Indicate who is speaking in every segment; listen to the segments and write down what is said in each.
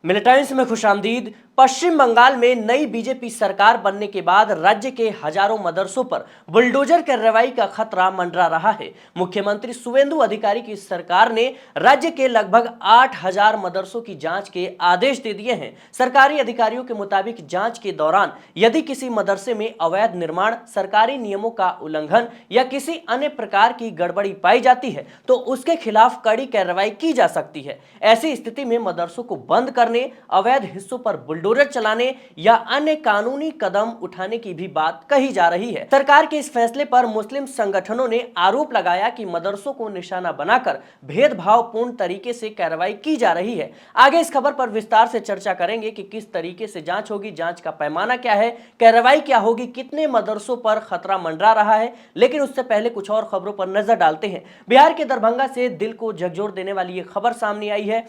Speaker 1: मिलिटेंस में खुशामदीद। पश्चिम बंगाल में नई बीजेपी सरकार बनने के बाद राज्य के हजारों मदरसों पर बुलडोजर कार्रवाई का खतरा मंडरा रहा है। मुख्यमंत्री शुवेंदु अधिकारी की सरकार ने राज्य के लगभग 8,000 मदरसों की जांच के आदेश दे दिए हैं। सरकारी अधिकारियों के मुताबिक जांच के दौरान यदि किसी मदरसे में अवैध निर्माण, सरकारी नियमों का उल्लंघन या किसी अन्य प्रकार की गड़बड़ी पाई जाती है तो उसके खिलाफ कड़ी कार्रवाई की जा सकती है। ऐसी स्थिति में मदरसों को बंद करने, अवैध हिस्सों पर बुलडोजर चलाने या अन्य कानूनी कदम उठाने की भी बात कही जा रही है। सरकार के इस फैसले पर मुस्लिम संगठनों ने आरोप लगाया कि मदरसों को निशाना बनाकर भेदभावपूर्ण तरीके से कार्रवाई की जा रही है। आगे इस खबर पर विस्तार से चर्चा करेंगे कि किस तरीके से जांच होगी, जांच का पैमाना क्या है, कार्रवाई क्या होगी, कितने मदरसों पर खतरा मंडरा रहा है। लेकिन उससे पहले कुछ और खबरों पर नजर डालते हैं। बिहार के दरभंगा से दिल को झकझोर देने वाली ये खबर सामने आई है।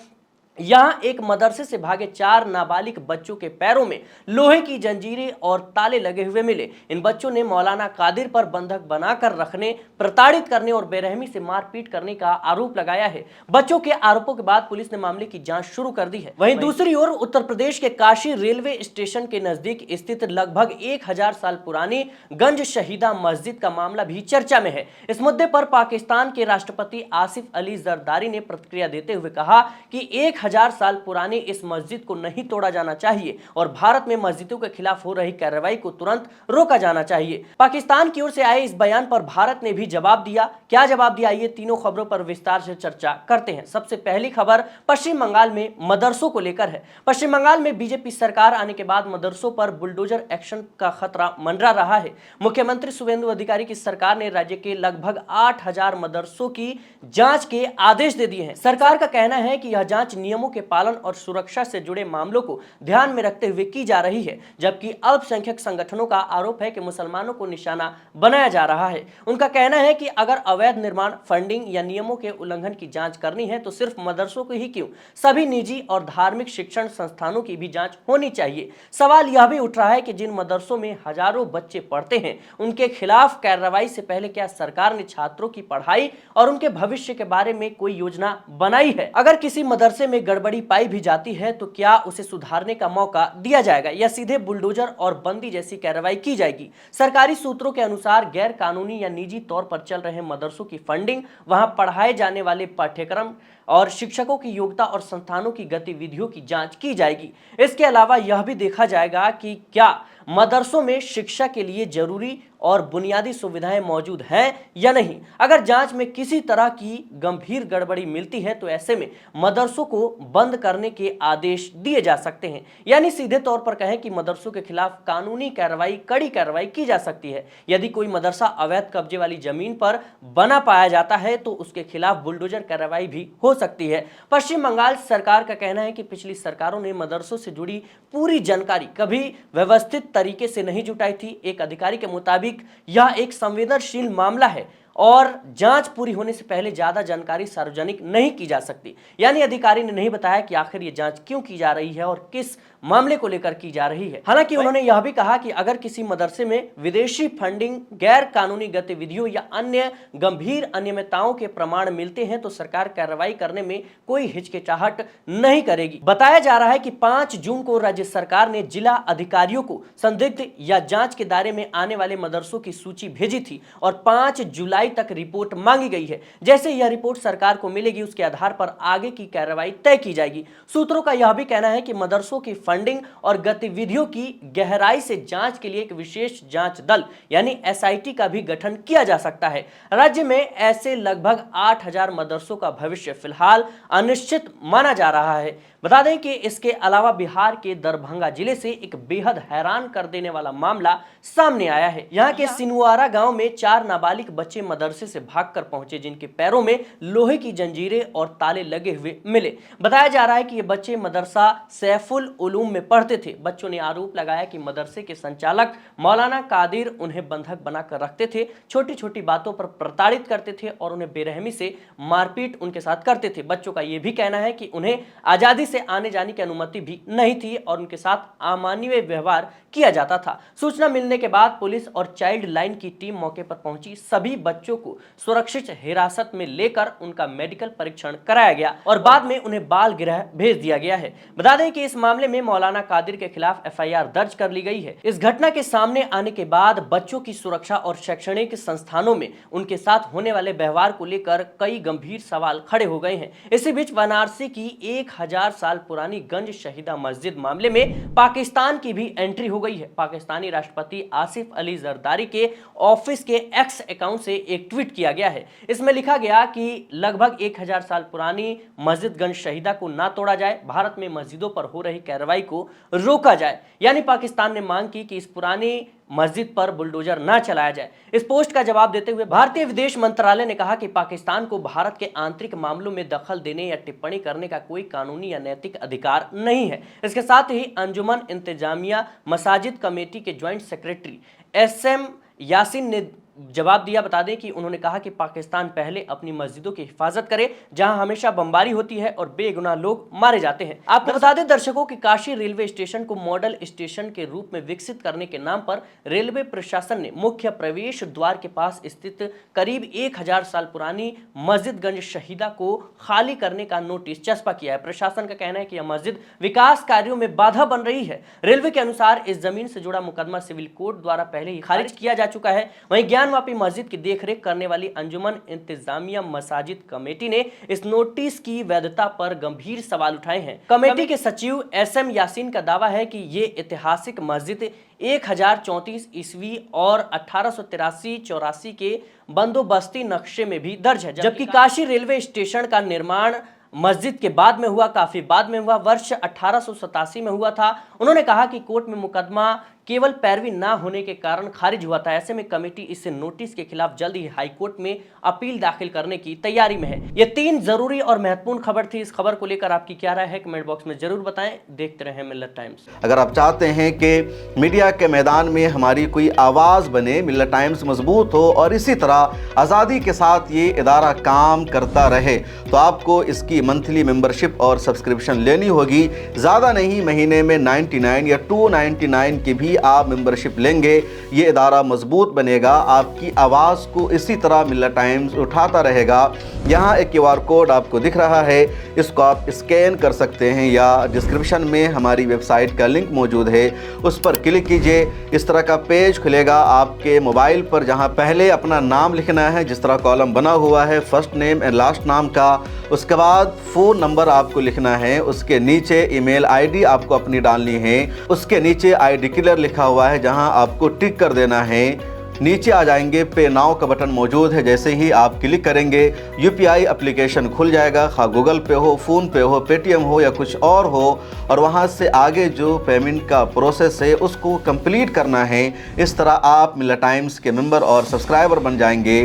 Speaker 1: यहां एक मदरसे से भागे 4 नाबालिग बच्चों के पैरों में लोहे की जंजीरें और ताले लगे हुए मिले। इन बच्चों ने मौलाना कादिर पर बंधक बनाकर रखने, प्रताड़ित करने और बेरहमी से मारपीट करने का आरोप लगाया है। बच्चों के आरोपों के बाद पुलिस ने मामले की जांच शुरू कर दी है। वहीं दूसरी ओर उत्तर प्रदेश के काशी रेलवे स्टेशन के नजदीक स्थित लगभग 1,000 साल पुरानी गंज शहीदा मस्जिद का मामला भी चर्चा में है। इस मुद्दे पर पाकिस्तान के राष्ट्रपति आसिफ अली जरदारी ने प्रतिक्रिया देते हुए कहा कि 1,000 साल पुरानी इस मस्जिद को नहीं तोड़ा जाना चाहिए और भारत में मस्जिदों के खिलाफ हो रही कार्रवाई को तुरंत रोका जाना चाहिए। पाकिस्तान की ओर से आए इस बयान पर भारत ने भी जवाब दिया। क्या जवाब दिया, ये तीनों खबरों पर विस्तार से चर्चा करते हैं। सबसे पहली खबर पश्चिम बंगाल में मदरसों को लेकर है। पश्चिम बंगाल में बीजेपी सरकार आने के बाद मदरसों पर बुलडोजर एक्शन का खतरा मंडरा रहा है। मुख्यमंत्री शुवेंदु अधिकारी की सरकार ने राज्य के लगभग 8,000 मदरसों की जांच के आदेश दे दिए हैं। सरकार का कहना है कि यह जांच नियमों के पालन और सुरक्षा से जुड़े मामलों को ध्यान में रखते हुए की जा रही है, जबकि अल्पसंख्यक संगठनों का आरोप है कि मुसलमानों को निशाना बनाया जा रहा है। उनका कहना है कि अगर अवैध निर्माण, फंडिंग या नियमों के उल्लंघन की जांच करनी है तो सिर्फ मदरसों को ही क्यों, सभी निजी और धार्मिक शिक्षण संस्थानों की भी जांच होनी चाहिए। सवाल यह भी उठ रहा है कि जिन मदरसों में हजारों बच्चे पढ़ते हैं उनके खिलाफ कार्रवाई से पहले क्या सरकार ने छात्रों की पढ़ाई और उनके भविष्य के बारे में कोई योजना बनाई है? अगर किसी मदरसे में गड़बड़ी पाई भी जाती है तो क्या उसे सुधारने का मौका दिया जाएगा या सीधे बुलडोजर और बंदी जैसी कार्रवाई की जाएगी? सरकारी सूत्रों के अनुसार गैर कानूनी या निजी तौर पर चल रहे मदरसों की फंडिंग, वहां पढ़ाए जाने वाले पाठ्यक्रम और शिक्षकों की योग्यता और संस्थानों की गतिविधियों की जांच की जाएगी। इसके अलावा यह भी देखा जाएगा कि क्या मदरसों में शिक्षा के लिए जरूरी और बुनियादी सुविधाएं मौजूद हैं या नहीं। अगर जांच में किसी तरह की गंभीर गड़बड़ी मिलती है तो ऐसे में मदरसों को बंद करने के आदेश दिए जा सकते हैं। यानी सीधे तौर पर कहें कि मदरसों के खिलाफ कानूनी कार्रवाई, कड़ी कार्रवाई की जा सकती है। यदि कोई मदरसा अवैध कब्जे वाली जमीन पर बना पाया जाता है तो उसके खिलाफ बुलडोजर कार्रवाई भी हो सकती है। पश्चिम बंगाल सरकार का कहना है कि पिछली सरकारों ने मदरसों से जुड़ी पूरी जानकारी कभी व्यवस्थित तरीके से नहीं जुटाई थी। एक अधिकारी के मुताबिक यह एक संवेदनशील मामला है और जांच पूरी होने से पहले ज्यादा जानकारी सार्वजनिक नहीं की जा सकती। यानी अधिकारी ने नहीं बताया कि आखिर ये जांच क्यों की जा रही है और किस मामले को लेकर की जा रही है। हालांकि उन्होंने यह भी कहा कि अगर किसी मदरसे में विदेशी फंडिंग, गैर कानूनी गतिविधियों या अन्य गंभीर अनियमितताओं के प्रमाण मिलते हैं तो सरकार कार्रवाई करने में कोई हिचकिचाहट नहीं करेगी। बताया जा रहा है कि 5 जून को राज्य सरकार ने जिला अधिकारियों को संदिग्ध या जांच के दायरे में आने वाले मदरसों की सूची भेजी थी और 5 जुलाई तक रिपोर्ट मांगी गई है। जैसे यह रिपोर्ट सरकार को मिलेगी उसके आधार पर आगे की कार्रवाई तय की जाएगी। सूत्रों का यह भी कहना है कि मदरसों की फंडिंग और गतिविधियों की गहराई से जांच के लिए एक विशेष जांच दल यानी एसआईटी का भी गठन किया जा सकता है। राज्य में ऐसे लगभग 8,000 मदरसों का भविष्य फिलहाल अनिश्चित माना जा रहा है। बता दें कि इसके अलावा बिहार के दरभंगा जिले से एक बेहद हैरान कर देने वाला मामला सामने आया है। यहाँ के सिनुआरा गांव में 4 नाबालिग बच्चे मदरसे से भागकर पहुंचे जिनके पैरों में लोहे की जंजीरें और ताले लगे हुए मिले। बताया जा रहा है कि ये बच्चे मदरसा सैफुल उलूम में पढ़ते थे। बच्चों ने आरोप लगाया कि मदरसे के संचालक मौलाना कादिर उन्हें बंधक बनाकर रखते थे, छोटी छोटी बातों पर प्रताड़ित करते थे और उन्हें बेरहमी से मारपीट उनके साथ करते थे। बच्चों का यह भी कहना है कि उन्हें आजादी से आने जाने की अनुमति भी नहीं थी और उनके साथ अमानवीय व्यवहार किया जाता था। सूचना मिलने के बाद पुलिस और चाइल्ड लाइन की टीम मौके पर पहुंची। सभी बच्चों बच्चों को सुरक्षित हिरासत में लेकर उनका मेडिकल परीक्षण कराया गया और बाद में उन्हें बाल गृह भेज दिया गया है। बता दें कि इस मामले में मौलाना कादिर के खिलाफ FIR दर्ज कर ली गई है। इस घटना के सामने आने के बाद बच्चों की सुरक्षा और शैक्षणिक संस्थानों में उनके साथ होने वाले व्यवहार को लेकर कई गंभीर सवाल खड़े हो गए हैं। इसी बीच वाराणसी की 1000 साल पुरानी गंज शहीदा मस्जिद मामले में पाकिस्तान की भी एंट्री हो गई है। पाकिस्तानी राष्ट्रपति आसिफ अली जरदारी के ऑफिस के एक्स अकाउंट से एक ट्वीट किया गया है। इसमें लिखा गया कि लगभग 1000 साल पुरानी मस्जिद गंज शहीदा को ना तोड़ा जाए, भारत में मस्जिदों पर हो रही कार्रवाई को रोका जाए। यानी पाकिस्तान ने मांग की कि इस पुरानी मस्जिद पर बुलडोजर ना चलाया जाए। इस पोस्ट का जवाब देते हुए भारतीय विदेश मंत्रालय ने कहा कि पाकिस्तान को भारत के आंतरिक मामलों में दखल देने या टिप्पणी करने का कोई कानूनी या नैतिक अधिकार नहीं है। इसके साथ ही अंजुमन इंतजामिया मसाजिद कमेटी के ज्वाइंट सेक्रेटरी SM यासीन ने जवाब दिया। बता दें कि उन्होंने कहा कि पाकिस्तान पहले अपनी मस्जिदों की हिफाजत करे जहां हमेशा बमबारी होती है और बेगुनाह लोग मारे जाते हैं। आपको बता दें दर्शकों कि काशी रेलवे स्टेशन को मॉडल स्टेशन के रूप में विकसित करने के नाम पर रेलवे प्रशासन ने मुख्य प्रवेश द्वार के पास स्थित करीब 1000 साल पुरानी मस्जिद गंज शहीदा को खाली करने का नोटिस चस्पा किया है। प्रशासन का कहना है कि यह मस्जिद विकास कार्यों में बाधा बन रही है। रेलवे के अनुसार इस जमीन से जुड़ा मुकदमा सिविल कोर्ट द्वारा पहले ही खारिज किया जा चुका है। वहीं ज्ञानवापी मस्जिद की देखरेख करने वाली अंजुमन इंतजामिया मसाजिद कमेटी ने इस नोटिस की वैधता पर गंभीर सवाल उठाए हैं। कमेटी के सचिव SM यासीन का दावा है कि ये ऐतिहासिक मस्जिद 1034 ईस्वी और 1883-84 के बंदोबस्ती नक्शे में भी दर्ज है, जबकि काशी रेलवे स्टेशन का निर्माण मस्जिद के बाद में हुआ, काफी बाद में हुआ, वर्ष 1887 में हुआ था। उन्होंने कहा कि कोर्ट में मुकदमा केवल पैरवी ना होने के कारण खारिज हुआ था। ऐसे में कमेटी इस नोटिस के खिलाफ जल्द ही हाई कोर्ट में अपील दाखिल करने की तैयारी में है। ये 3 जरूरी और महत्वपूर्ण खबर थी। इस खबर को लेकर आपकी क्या राय है कमेंट बॉक्स में जरूर बताएं। देखते रहें मिल्लत टाइम्स।
Speaker 2: अगर आप चाहते हैं कि मीडिया के मैदान में हमारी कोई आवाज बने, मिल्लत टाइम्स मजबूत हो और इसी तरह आज़ादी के साथ ये इदारा काम करता रहे, तो आपको इसकी मंथली मेंबरशिप और सब्सक्रिप्शन लेनी होगी। ज़्यादा नहीं, महीने में 99 या 299 की भी आप मेंबरशिप लेंगे, ये इदारा मजबूत बनेगा। आपकी आवाज़ को इसी तरह मिल्लत टाइम्स उठाता रहेगा। यहाँ एक QR कोड आपको दिख रहा है, इसको आप स्कैन कर सकते हैं या डिस्क्रिप्शन में हमारी वेबसाइट का लिंक मौजूद है, उस पर क्लिक कीजिए। इस तरह का पेज खुलेगा आपके मोबाइल पर, जहाँ पहले अपना नाम लिखना है, जिस तरह कॉलम बना हुआ है फर्स्ट नेम एंड लास्ट नाम का। उसके बाद फ़ोन नंबर आपको लिखना है, उसके नीचे ईमेल ID आपको अपनी डालनी है, उसके नीचे I डिक्लेयर लिखा हुआ है जहां आपको टिक कर देना है। नीचे आ जाएंगे, पे नाउ का बटन मौजूद है, जैसे ही आप क्लिक करेंगे UPI एप्लीकेशन खुल जाएगा, खा गूगल पे हो, फ़ोन पे हो, पेटीएम हो या कुछ और हो, और वहां से आगे जो पेमेंट का प्रोसेस है उसको कंप्लीट करना है। इस तरह आप मिल्लत टाइम्स के मेंबर और सब्सक्राइबर बन जाएंगे।